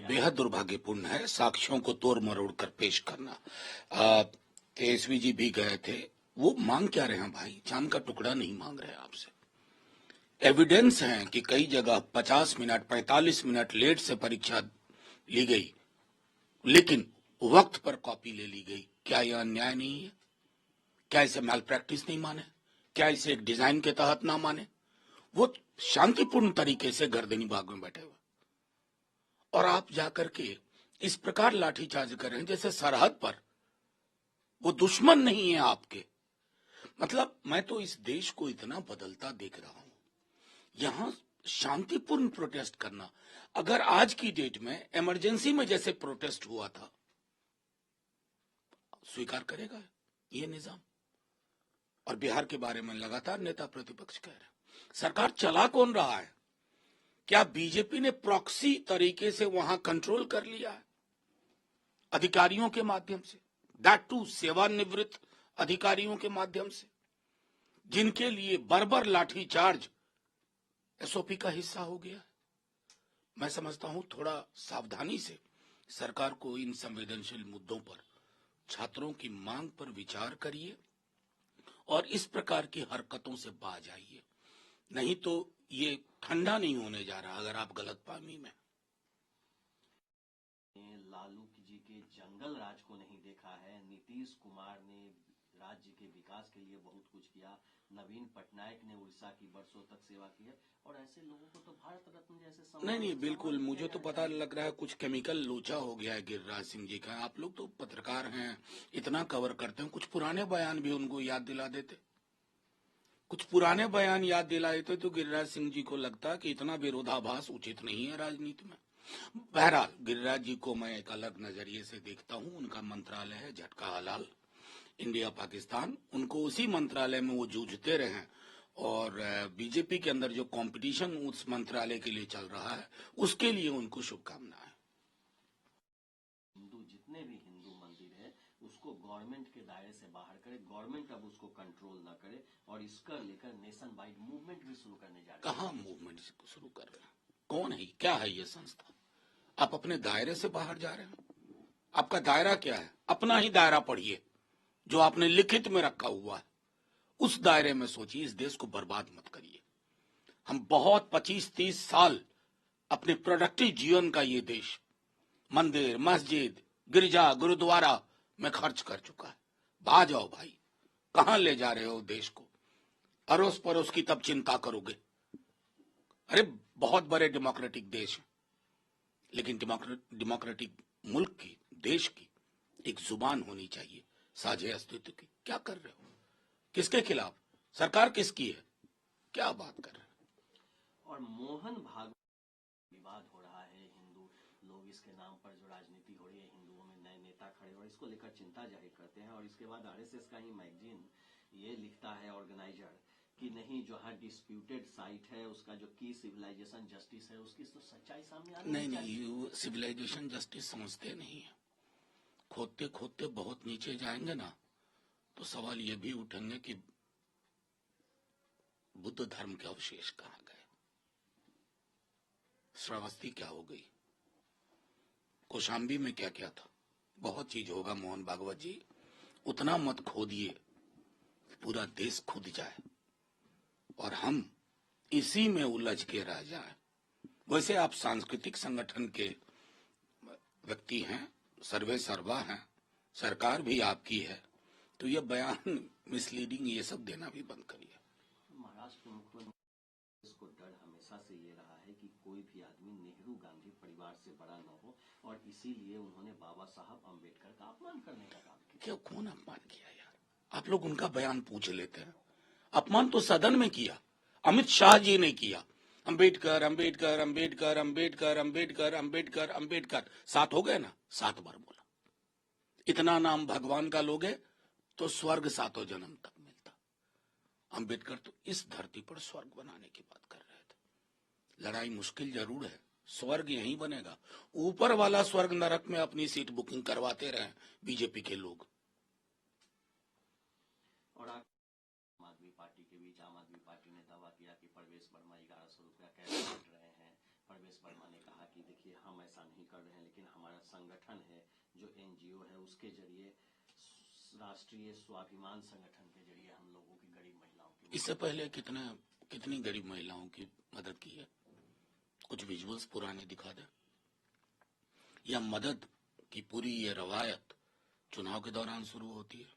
बेहद दुर्भाग्यपूर्ण है साक्ष्यों को तोड़ मरोड़ कर पेश करना। तेजस्वी जी भी गए थे, वो मांग क्या रहे हैं भाई? चांद का टुकड़ा नहीं मांग रहे आपसे। एविडेंस है कि कई जगह 50 मिनट 45 मिनट लेट से परीक्षा ली गई, लेकिन वक्त पर कॉपी ले ली गई। क्या यह अन्याय नहीं है? क्या इसे मैल प्रैक्टिस नहीं माने? क्या इसे एक डिजाइन के तहत ना माने? वो शांतिपूर्ण तरीके से गर्दनी बाग में बैठे हुए, और आप जाकर के इस प्रकार लाठीचार्ज कर रहे हैं जैसे सरहद पर वो दुश्मन नहीं है आपके। मतलब मैं तो इस देश को इतना बदलता देख रहा हूं। यहां शांतिपूर्ण प्रोटेस्ट करना, अगर आज की डेट में इमरजेंसी में जैसे प्रोटेस्ट हुआ था, स्वीकार करेगा ये निजाम? और बिहार के बारे में लगातार नेता प्रतिपक्ष कह रहे हैं, सरकार चला कौन रहा है? क्या बीजेपी ने प्रॉक्सी तरीके से वहां कंट्रोल कर लिया है अधिकारियों के माध्यम से, दैट टू सेवानिवृत्त अधिकारियों के माध्यम से, जिनके लिए बर्बर लाठीचार्ज एसओपी का हिस्सा हो गया है? मैं समझता हूं थोड़ा सावधानी से सरकार को इन संवेदनशील मुद्दों पर, छात्रों की मांग पर विचार करिए और इस प्रकार की हरकतों से बाज आइए, नहीं तो ये ठंडा नहीं होने जा रहा अगर आप गलतफहमी में। लालू जी के जंगल राज को नहीं देखा है। नीतीश कुमार ने राज्य के विकास के लिए बहुत कुछ किया। नवीन पटनायक ने उड़ीसा की वर्षों तक सेवा की है, और ऐसे लोगों को तो भारत रत्न जैसे नहीं, बिल्कुल मुझे तो पता लग रहा है कुछ केमिकल लोचा हो गया है गिरिराज सिंह जी का। आप लोग तो पत्रकार हैं, इतना कवर करते हैं, कुछ पुराने बयान भी उनको याद दिला देते, कुछ पुराने बयान याद दिला देते तो गिरिराज सिंह जी को लगता कि इतना विरोधाभास उचित नहीं है राजनीति में। बहरहाल गिरिराज जी को मैं एक अलग नजरिए से देखता हूं। उनका मंत्रालय है झटका हलाल इंडिया पाकिस्तान, उनको उसी मंत्रालय में वो जूझते रहे, और बीजेपी के अंदर जो कंपटीशन उस मंत्रालय के लिए चल रहा है उसके लिए उनको शुभकामनाएं। जितने भी हिंदू मंदिर है उसको गवर्नमेंट के दायरे से बाहर करे, गवर्नमेंट अब उसको कंट्रोल ना करे, और इसका लेकर नेशन वाइड मूवमेंट भी शुरू करने जा रहे हैं। कहाँ मूवमेंट शुरू कर रहे हैं? कौन है? क्या है ये संस्था? आप अपने दायरे से बाहर जा रहे हैं। आपका दायरा क्या है? अपना ही दायरा पढ़िए जो आपने लिखित में रखा हुआ है, उस दायरे में सोचिए। इस देश को बर्बाद मत करिए। हम बहुत 25-30 साल अपने प्रोडक्टिव जीवन का ये देश मंदिर, मस्जिद, गिरजा, गुरुद्वारा में खर्च कर चुका है। आ जाओ भाई, कहां ले जा रहे हो देश को? अड़ोस पड़ोस की तब चिंता करोगे। अरे बहुत बड़े डेमोक्रेटिक देश है, लेकिन डेमोक्रेटिक मुल्क की, देश की एक जुबान होनी चाहिए साझे अस्तित्व की। क्या कर रहे हो? किसके खिलाफ? सरकार किसकी है? क्या बात कर रहे हैं? और मोहन भागवत विवाद हो रहा है, हिंदू लोग इसके नाम पर जो राजनीति हो रही है, हिंदुओं में नए नेता खड़े हो, इसको लेकर चिंता जाहिर करते हैं। और इसके बाद आरएसएस का ही मैगजीन ये लिखता है, ऑर्गेनाइजर, कि नहीं, जहां डिस्प्यूटेड साइट है उसका जो की सिविलाइजेशन जस्टिस है उसकी तो सच्चाई सामने आनी चाहिए। नहीं, वो सिविलाइजेशन जस्टिस समझते नहीं है। खोदते खोदते बहुत नीचे जाएंगे ना तो सवाल ये भी उठेंगे कि बुद्ध धर्म के अवशेष कहां गए, श्रावस्ती क्या हो गई, कौशाम्बी में क्या क्या था। बहुत चीज होगा मोहन भागवत जी, उतना मत खोदिए पूरा देश खुद जाए और हम इसी में उलझ के रह जाए। वैसे आप सांस्कृतिक संगठन के व्यक्ति हैं, सर्वे सर्वा हैं, सरकार भी आपकी है, तो ये बयान मिसलीडिंग ये सब देना भी बंद करिए। महाराष्ट्र के मुख्यमंत्री को डर हमेशा से ये रहा है कि कोई भी आदमी नेहरू गांधी परिवार से बड़ा न हो, और इसीलिए उन्होंने बाबा साहब अम्बेडकर का अपमान करने का काम किया। क्यों? कौन अपमान किया यार? आप लोग उनका बयान पूछ लेते हैं। अपमान तो सदन में किया, अमित शाह जी ने किया। अंबेडकर अंबेडकर अंबेडकर अंबेडकर अंबेडकर अंबेडकर अंबेडकर, 7 हो गए ना, 7 बार बोला। इतना नाम भगवान का लोगे तो स्वर्ग 7 जन्म तक मिलता। अंबेडकर तो इस धरती पर स्वर्ग बनाने की बात कर रहे थे। लड़ाई मुश्किल जरूर है, स्वर्ग यहीं बनेगा। ऊपर वाला स्वर्ग नरक में अपनी सीट बुकिंग करवाते रहे बीजेपी के लोग। और आम आदमी पार्टी के बीच आम आदमी पार्टी ने दावा किया कि परवेश वर्मा 1100 रुपया कैश बांट रहे हैं। परवेश वर्मा ने कहा कि देखिए, हम ऐसा नहीं कर रहे हैं, लेकिन हमारा संगठन है जो एनजीओ है, उसके जरिए राष्ट्रीय स्वाभिमान संगठन के जरिए हम लोगों की गरीब महिलाओं की इससे पहले कितनी गरीब महिलाओं की मदद की है? कुछ विजुअल्स पुराने दिखा दे। या मदद की पूरी ये रवायत चुनाव के दौरान शुरू होती है।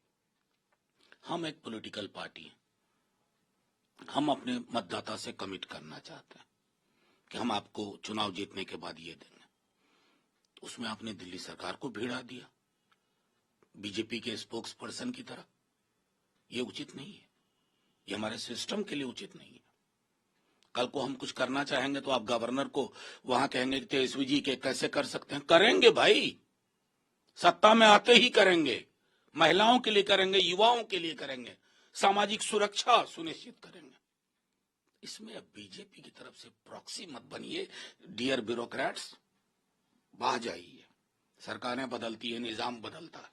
हम एक पॉलिटिकल पार्टी हैं, हम अपने मतदाता से कमिट करना चाहते हैं कि हम आपको चुनाव जीतने के बाद ये देंगे। उसमें आपने दिल्ली सरकार को भिड़ा दिया बीजेपी के स्पोक्स पर्सन की तरह। ये उचित नहीं है, ये हमारे सिस्टम के लिए उचित नहीं है। कल को हम कुछ करना चाहेंगे तो आप गवर्नर को वहां कहेंगे कि तेजस्वी जी के कैसे कर सकते हैं? करेंगे भाई, सत्ता में आते ही करेंगे, महिलाओं के लिए करेंगे, युवाओं के लिए करेंगे, सामाजिक सुरक्षा सुनिश्चित करेंगे। इसमें अब बीजेपी की तरफ से प्रॉक्सी मत बनिए डियर ब्यूरोक्रेट्स। बाह जाइए, सरकारें बदलती है, निजाम बदलता है।